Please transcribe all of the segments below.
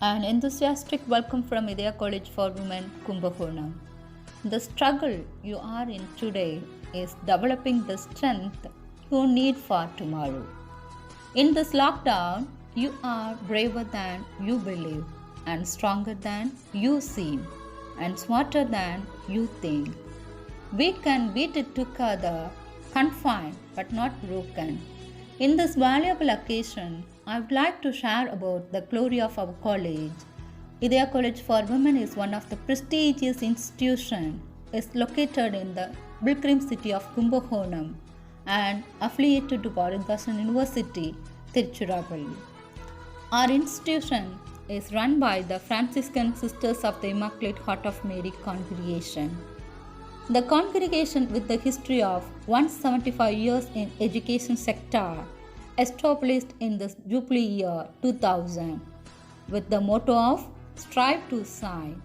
An enthusiastic welcome from Idea College for Women, Kumbakonam. The struggle you are in today is developing the strength you need for tomorrow. In this lockdown, you are braver than you believe, and stronger than you seem, and smarter than you think. We can beat it together, confined but not broken. In this valuable occasion, I would like to share about the glory of our college. Idea College for Women is one of the prestigious institutions. It's located in the pilgrim city of Kumbakonam and affiliated to Parindasan University, Tiruchirappalli. Our institution is run by the Franciscan Sisters of the Immaculate Heart of Mary congregation. The congregation, with the history of 175 years in education sector, established in the Jubilee year 2000 with the motto of Strive to Shine.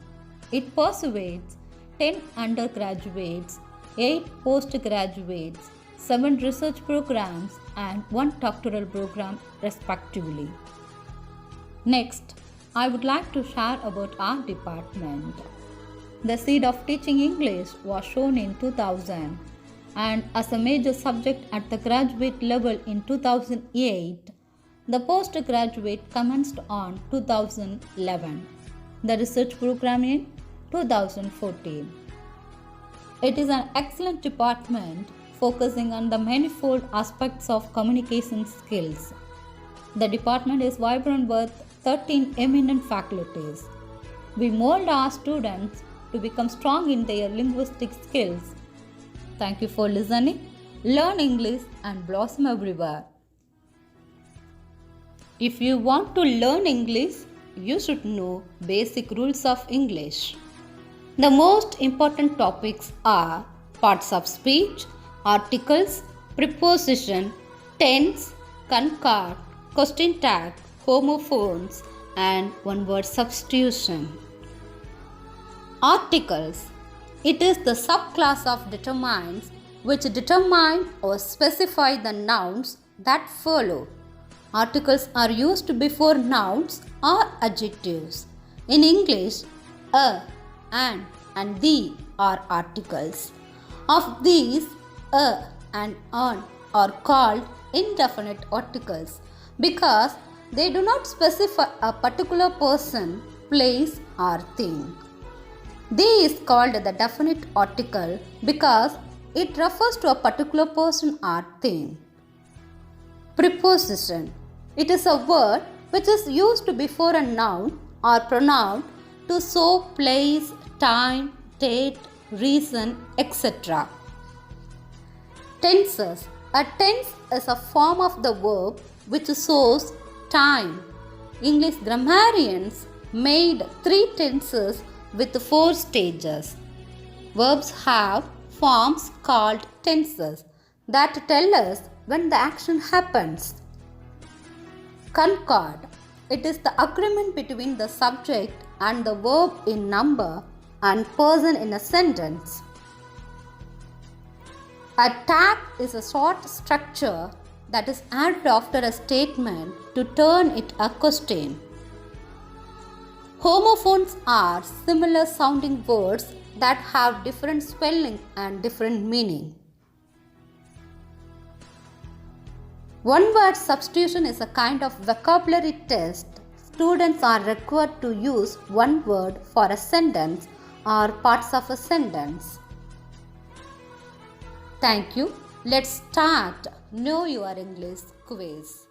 It persuades 10 undergraduates, 8 postgraduates, 7 research programs and 1 doctoral program respectively. Next, I would like to share about our department. The seed of teaching English was shown in 2000 and as a major subject at the graduate level in 2008. The postgraduate commenced on 2011. The research program in 2014. It is an excellent department focusing on the manifold aspects of communication skills. The department is vibrant with 13 eminent faculties. We mold our students to become strong in their linguistic skills. Thank you for listening. Learn English and blossom everywhere. If you want to learn English, you should know basic rules of English. The most important topics are parts of speech, articles, preposition, tense, concord, question tag, homophones, and one-word substitution. Articles. It is the subclass of determinants which determine or specify the nouns that follow. Articles are used before nouns or adjectives. In English, a, an, and the are articles. Of these, a and an are called indefinite articles because they do not specify a particular person, place, or thing. The is called the definite article because it refers to a particular person or thing. Preposition. It is a word which is used before a noun or pronoun to show place, time, date, reason, etc. Tenses. A tense is a form of the verb which shows time. English grammarians made 3 tenses with 4 stages. Verbs have forms called tenses that tell us when the action happens. Concord. It is the agreement between the subject and the verb in number and person in a sentence. A tag is a short structure that is added after a statement to turn it a question. Homophones are similar sounding words that have different spelling and different meaning. One-word substitution is a kind of vocabulary test. Students are required to use one word for a sentence or parts of a sentence. Thank you. Let's start Know Your English quiz.